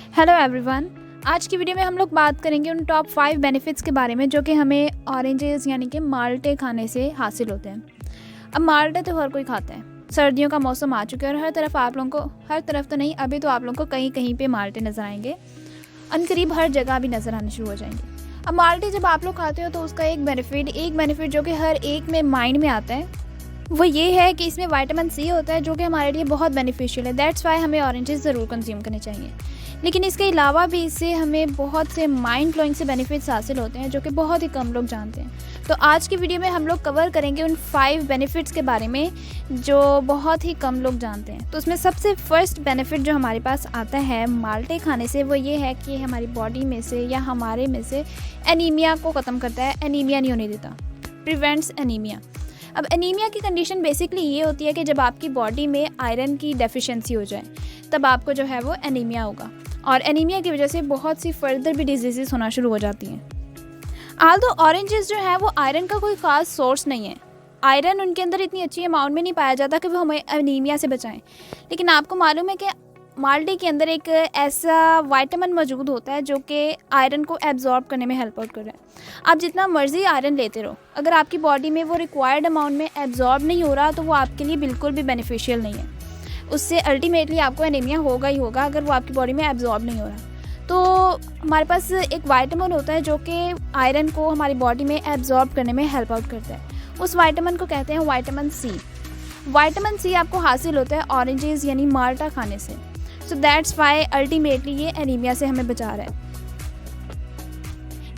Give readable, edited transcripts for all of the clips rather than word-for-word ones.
Hello everyone. आज की video में हम लोग बात करेंगे उन टॉप 5 बेनिफिट्स के बारे में जो कि हमें ऑरेंजेस यानी कि माल्टे खाने से हासिल होते हैं। अब माल्टे तो हर कोई खाता है। सर्दियों का मौसम आ चुका है और हर तरफ आप लोगों को, हर तरफ तो नहीं, अभी तो आप लोगों को कहीं कहीं पे माल्टे नज़र आएंगे। अनकरीब हर जगह भी नज़र आने शुरू हो जाएंगे। अब माल्टे जब आप लोग खाते हो तो उसका एक बेनिफिट जो कि हर एक में माइंड में आता है, वो ये है कि इसमें विटामिन सी होता है जो कि हमारे लिए बहुत बेनिफिशियल है। दैट्स वाई हमें ऑरेंजेस ज़रूर कंज्यूम करने चाहिए। लेकिन इसके अलावा भी इससे हमें बहुत से माइंड ब्लोइंग से बेनिफिट्स हासिल होते हैं जो कि बहुत ही कम लोग जानते हैं। तो आज की वीडियो में हम लोग कवर करेंगे उन 5 बेनिफिट्स के बारे में जो बहुत ही कम लोग जानते हैं। तो उसमें सबसे फर्स्ट बेनिफिट जो हमारे पास आता है माल्टे खाने से, वो ये है कि हमारी बॉडी में से या हमारे में से एनीमिया को ख़त्म करता है। एनीमिया नहीं होने देता, प्रिवेंट्स एनीमिया। अब एनीमिया की कंडीशन बेसिकली ये होती है कि जब आपकी बॉडी में आयरन की डेफिशिएंसी हो जाए तब आपको जो है वो एनीमिया होगा, और एनीमिया की वजह से बहुत सी फर्दर भी डिजीज़ होना शुरू हो जाती हैं। आल्दो ऑरेंजेस जो है वो आयरन का कोई ख़ास सोर्स नहीं है। आयरन उनके अंदर इतनी अच्छी अमाउंट में नहीं पाया जाता कि वो हमें एनीमिया से बचाएं। लेकिन आपको मालूम है कि माल्टे के अंदर एक ऐसा विटामिन मौजूद होता है जो कि आयरन को एब्जॉर्ब करने में हेल्प आउट कर रहा है। आप जितना मर्जी आयरन लेते रहो, अगर आपकी बॉडी में वो रिक्वायर्ड अमाउंट में एब्जॉर्ब नहीं हो रहा तो वो आपके लिए बिल्कुल भी बेनिफिशियल नहीं है। उससे अल्टीमेटली आपको एनीमिया होगा ही होगा अगर वो आपकी बॉडी में एब्जॉर्ब नहीं हो रहा। तो हमारे पास एक विटामिन होता है जो कि आयरन को हमारी बॉडी में एब्जॉर्ब करने में हेल्प आउट करता है। उस विटामिन को कहते हैं विटामिन सी। विटामिन सी आपको हासिल होता है ऑरेंजेस यानी माल्टा खाने से। सो दैट्स वाई अल्टीमेटली ये एनीमिया से हमें बचा रहा है।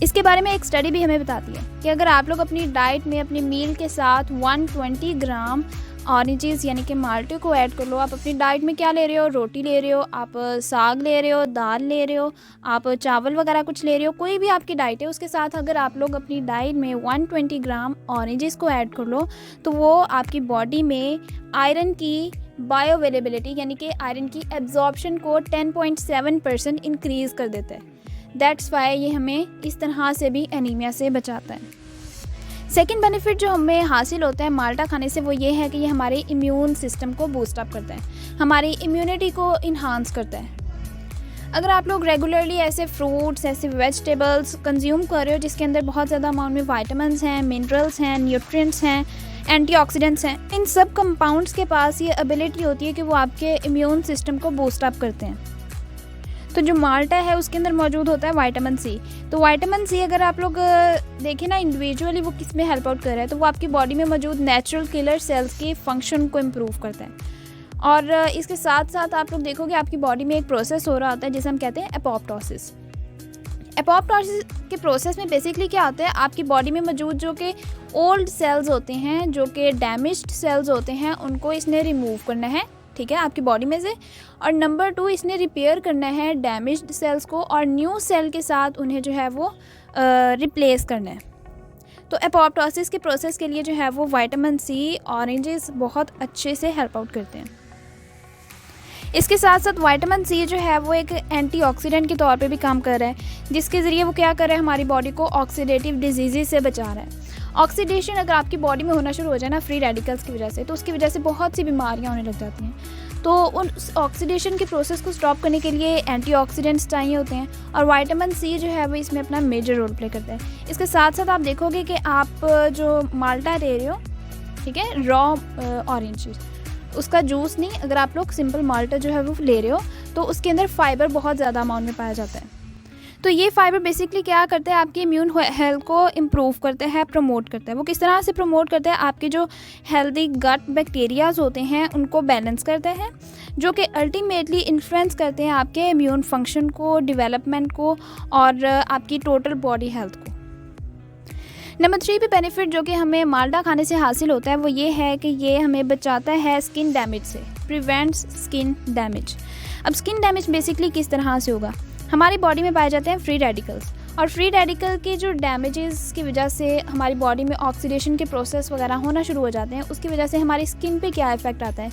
इसके बारे में एक स्टडी भी हमें बताती है कि अगर आप लोग अपनी डाइट में अपनी मील के साथ 120 ग्राम ऑरेंजेस यानी कि माल्टे को ऐड कर लो। आप अपनी डाइट में क्या ले रहे हो, रोटी ले रहे हो, आप साग ले रहे हो, दाल ले रहे हो, आप चावल वगैरह कुछ ले रहे हो, कोई भी आपकी डाइट है, उसके साथ अगर आप लोग अपनी डाइट में 120 ग्राम ऑरेंजेस को ऐड कर लो तो वो आपकी बॉडी में आयरन की बायो अवेलेबिलिटी यानी कि आयरन की एब्जॉर्प्शन को 10.7% इंक्रीज़ कर देता है। दैट्स वाई ये हमें इस तरह से भी एनीमिया से बचाता है। सेकेंड बेनिफिट जो हमें हासिल होता है माल्टा खाने से, वो ये है कि ये हमारे इम्यून सिस्टम को बूस्ट अप करता है, हमारी इम्यूनिटी को इन्हांस करता है। अगर आप लोग रेगुलरली ऐसे फ्रूट्स, ऐसे वेजिटेबल्स कंज्यूम कर रहे हो जिसके अंदर बहुत ज़्यादा अमाउंट में विटामिन्स हैं, मिनरल्स हैं, न्यूट्रिएंट्स हैं, एंटीऑक्सीडेंट्स हैं, इन सब कंपाउंड्स के पास ये एबिलिटी होती है कि वो आपके इम्यून सिस्टम को बूस्ट अप करते हैं। तो जो माल्टा है उसके अंदर मौजूद होता है विटामिन सी। तो विटामिन सी अगर आप लोग देखें ना इंडिविजुअली वो किस में हेल्प आउट कर रहा है, तो वो आपकी बॉडी में मौजूद नेचुरल किलर सेल्स के फंक्शन को इम्प्रूव करता है। और इसके साथ साथ आप लोग देखोगे आपकी बॉडी में एक प्रोसेस हो रहा होता है जिसे हम कहते हैं एपोप्टोसिस। एपोप्टोसिस के प्रोसेस में बेसिकली क्या होता है, आपकी बॉडी में मौजूद जो कि ओल्ड सेल्स होते हैं, जो कि डैमेज्ड सेल्स होते हैं, उनको इसने रिमूव करना है, ठीक है, आपकी बॉडी में से। और नंबर 2, इसने रिपेयर करना है डैमेज्ड सेल्स को और न्यू सेल के साथ उन्हें जो है वो रिप्लेस करना है। तो एपोप्टोसिस के प्रोसेस के लिए जो है वो विटामिन सी ऑरेंजेस बहुत अच्छे से हेल्प आउट करते हैं। इसके साथ साथ विटामिन सी जो है वो एक एंटीऑक्सीडेंट के तौर पे भी काम कर रहा है, जिसके ज़रिए वो क्या कर रहा है, हमारी बॉडी को ऑक्सीडेटिव डिजीज़ से बचा रहा है। ऑक्सीडेशन अगर आपकी बॉडी में होना शुरू हो जाए ना फ्री रेडिकल्स की वजह से, तो उसकी वजह से बहुत सी बीमारियां होने लग जाती हैं। तो उन ऑक्सीडेशन के प्रोसेस को स्टॉप करने के लिए एंटीऑक्सीडेंट्स चाहिए होते हैं और विटामिन सी जो है वो इसमें अपना मेजर रोल प्ले करता है। इसके साथ साथ आप देखोगे कि आप जो माल्टा ले रहे हो, ठीक है, रॉ ऑरेंज, उसका जूस नहीं, अगर आप लोग सिंपल माल्टा जो है वो ले रहे हो तो उसके अंदर फाइबर बहुत ज़्यादा अमाउंट में पाया जाता है। तो ये फाइबर बेसिकली क्या करता है, आपकी इम्यून हेल्थ को इम्प्रूव करता है, प्रमोट करता है। वो किस तरह से प्रमोट करता है, आपके जो हेल्दी गट बैक्टीरियाज होते हैं उनको बैलेंस करता है, जो कि अल्टीमेटली इन्फ्लुएंस करते हैं आपके इम्यून फंक्शन को, डेवलपमेंट को और आपकी टोटल बॉडी हेल्थ को। नंबर 3 पे बेनिफिट जो कि हमें माल्टा खाने से हासिल होता है वो ये है कि ये हमें बचाता है स्किन डैमेज से, प्रिवेंट्स स्किन डैमेज। अब स्किन डैमेज बेसिकली किस तरह से होगा, हमारी बॉडी में पाए जाते हैं फ्री रेडिकल्स, और फ्री रेडिकल के जो डैमेजेस की वजह से हमारी बॉडी में ऑक्सीडेशन के प्रोसेस वगैरह होना शुरू हो जाते हैं। उसकी वजह से हमारी स्किन पे क्या इफ़ेक्ट आता है,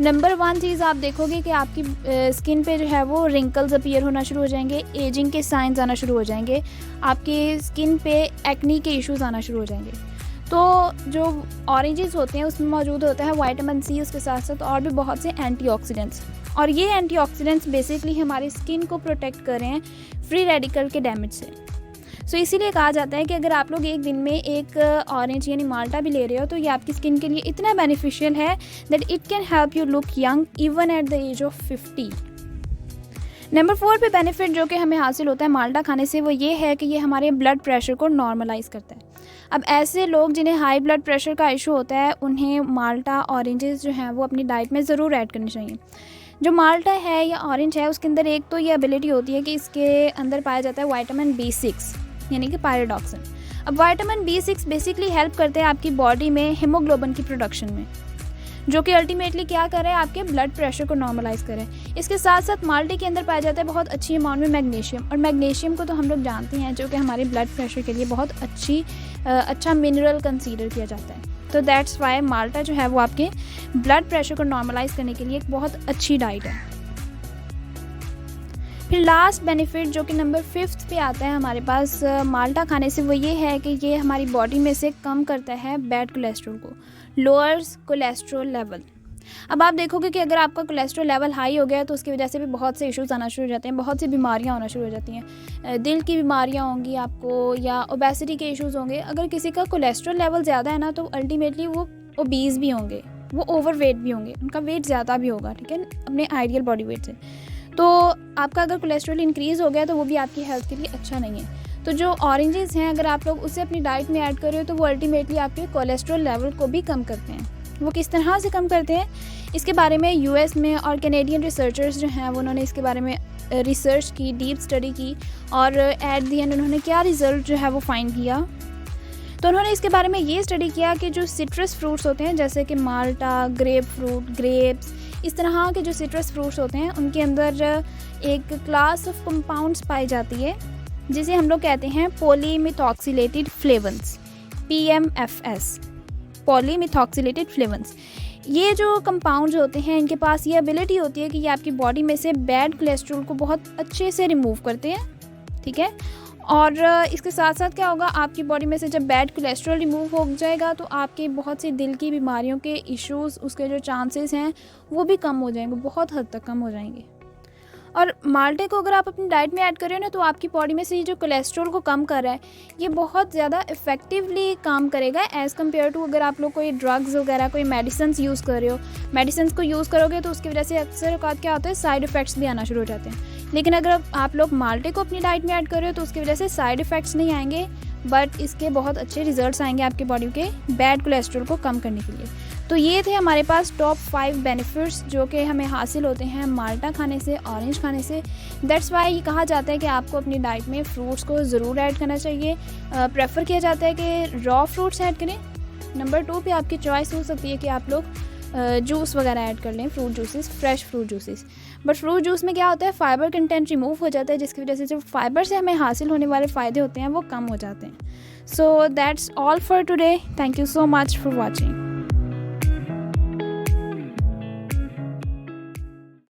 नंबर 1 चीज़ आप देखोगे कि आपकी स्किन पे जो है वो रिंकल्स अपीयर होना शुरू हो जाएंगे, एजिंग के साइंस आना शुरू हो जाएंगे, आपकी स्किन पे एक्नी के इश्यूज़ आना शुरू हो जाएंगे। तो जो ऑरेंजेस होते हैं उसमें मौजूद होता है विटामिन सी, उसके साथ साथ और भी बहुत से एंटीऑक्सीडेंट्स, और ये एंटीऑक्सीडेंट्स बेसिकली हमारी स्किन को प्रोटेक्ट कर रहे हैं फ्री रेडिकल के डैमेज से। सो इसीलिए कहा जाता है कि अगर आप लोग एक दिन में एक ऑरेंज यानी माल्टा भी ले रहे हो तो ये आपकी स्किन के लिए इतना बेनिफिशियल है that it can help you look young even at the age of 50। Number 4 पे बेनिफिट जो कि हमें हासिल होता है माल्टा खाने से वो ये है कि ये हमारे ब्लड प्रेशर को नॉर्मलाइज करता है। अब ऐसे लोग जिन्हें हाई ब्लड प्रेशर का इशू होता है उन्हें माल्टा ऑरेंजेस जो हैं वो अपनी डाइट में ज़रूर ऐड करनी चाहिए। जो माल्टा है या ऑरेंज है उसके अंदर एक तो ये एबिलिटी होती है कि इसके अंदर पाया जाता है विटामिन B6 यानी कि पायरोडॉक्सिन। अब विटामिन B6 बेसिकली हेल्प करते हैं आपकी बॉडी में हीमोग्लोबिन की प्रोडक्शन में, जो कि अल्टीमेटली क्या करे, आपके ब्लड प्रेशर को नॉर्मलाइज करे। इसके साथ साथ माल्टे के अंदर पाया जाता है बहुत अच्छी अमाउंट में मैग्नीशियम, और मैग्नीशियम को तो हम लोग जानते हैं जो कि हमारे ब्लड प्रेशर के लिए बहुत अच्छा मिनरल कंसीडर किया जाता है। तो दैट्स वाई माल्टा जो है वो आपके ब्लड प्रेशर को नॉर्मलाइज करने के लिए एक बहुत अच्छी डाइट है। फिर लास्ट बेनिफिट जो कि नंबर 5 पे आता है हमारे पास माल्टा खाने से, वो ये है कि ये हमारी बॉडी में से कम करता है बैड कोलेस्ट्रॉल को, लोअर्स कोलेस्ट्रॉल लेवल। अब आप देखोगे कि अगर आपका कोलेस्ट्रॉल लेवल हाई हो गया तो उसकी वजह से भी बहुत से इश्यूज़ आना शुरू हो जाते हैं, बहुत सी बीमारियां होना शुरू हो जाती हैं, दिल की बीमारियां होंगी आपको या ओबेसिटी के इश्यूज़ होंगे। अगर किसी का कोलेस्ट्रॉल लेवल ज़्यादा है ना तो अल्टीमेटली वो ओबीज़ भी होंगे, वो ओवरवेट भी होंगे, उनका वेट ज़्यादा भी होगा, ठीक है, अपने आइडियल बॉडी वेट से। तो आपका अगर कोलेस्ट्रॉल इंक्रीज़ हो गया तो वो भी आपकी हेल्थ के लिए अच्छा नहीं है। तो जो ऑरेंजेस हैं अगर आप लोग उसे अपनी डाइट में ऐड कर रहे हो तो वो अल्टीमेटली आपके कोलेस्ट्रॉल लेवल को भी कम करते हैं। वो किस तरह से कम करते हैं इसके बारे में यूएस में और कैनेडियन रिसर्चर्स जो हैं वो उन्होंने इसके बारे में रिसर्च की, डीप स्टडी की, और एट दी एंड उन्होंने क्या रिज़ल्ट जो है वो फाइंड किया। तो उन्होंने इसके बारे में ये स्टडी किया कि जो सिट्रस फ्रूट्स होते हैं जैसे कि माल्टा, ग्रेप फ्रूट, ग्रेप्स, इस तरह के जो सिट्रस फ्रूट्स होते हैं उनके अंदर एक क्लास ऑफ कंपाउंड्स पाई जाती है जिसे हम लोग कहते हैं पॉलीमिथॉक्सिलेटेड फ्लेवन्स, PMFS, पॉलीमिथॉक्सिलेटेड फ्लेवन्स। ये जो कंपाउंड्स होते हैं इनके पास ये एबिलिटी होती है कि ये आपकी बॉडी में से बैड कोलेस्ट्रॉल को बहुत अच्छे से रिमूव करते हैं, ठीक है। और इसके साथ साथ क्या होगा, आपकी बॉडी में से जब बैड कोलेस्ट्रॉल रिमूव हो जाएगा तो आपके बहुत सी दिल की बीमारियों के इश्यूज़, उसके जो चांसेस हैं वो भी कम हो जाएंगे, बहुत हद तक कम हो जाएंगे। और माल्टे को अगर आप अपनी डाइट में ऐड कर रहे हो ना तो आपकी बॉडी में से ये जो कोलेस्ट्रॉल को कम कर रहा है ये बहुत ज़्यादा इफेक्टिवली काम करेगा एज़ कम्पेयर टू अगर आप लोग कोई ड्रग्स वगैरह कोई मेडिसिन यूज़ कर रहे हो। मेडिसिन को यूज़ करोगे तो उसकी वजह से अक्सर औकात क्या होता है, साइड इफ़ेक्ट्स भी आना शुरू हो जाते हैं। लेकिन अगर आप लोग माल्टे को अपनी डाइट में ऐड कर रहे हो तो उसकी वजह से साइड इफ़ेक्ट्स नहीं आएंगे, बट इसके बहुत अच्छे रिजल्ट्स आएंगे आपकी बॉडी के बैड कोलेस्ट्रॉल को कम करने के लिए। तो ये थे हमारे पास टॉप 5 बेनिफिट्स जो कि हमें हासिल होते हैं माल्टा खाने से, ऑरेंज खाने से। दैट्स वाई ये कहा जाता है कि आपको अपनी डाइट में फ्रूट्स को ज़रूर ऐड करना चाहिए। प्रेफर किया जाता है कि रॉ फ्रूट्स ऐड करें। नंबर 2 पे आपकी चॉइस हो सकती है कि आप लोग जूस वगैरह ऐड कर लें, fruit juices, fresh fruit juices. But fruit juice में क्या होता है, फाइबर कंटेंट रिमूव हो जाता है जिसकी वजह से जो फाइबर से हमें हासिल होने वाले फ़ायदे होते हैं वो कम हो जाते हैं। So that's all for today. Thank you so much for watching.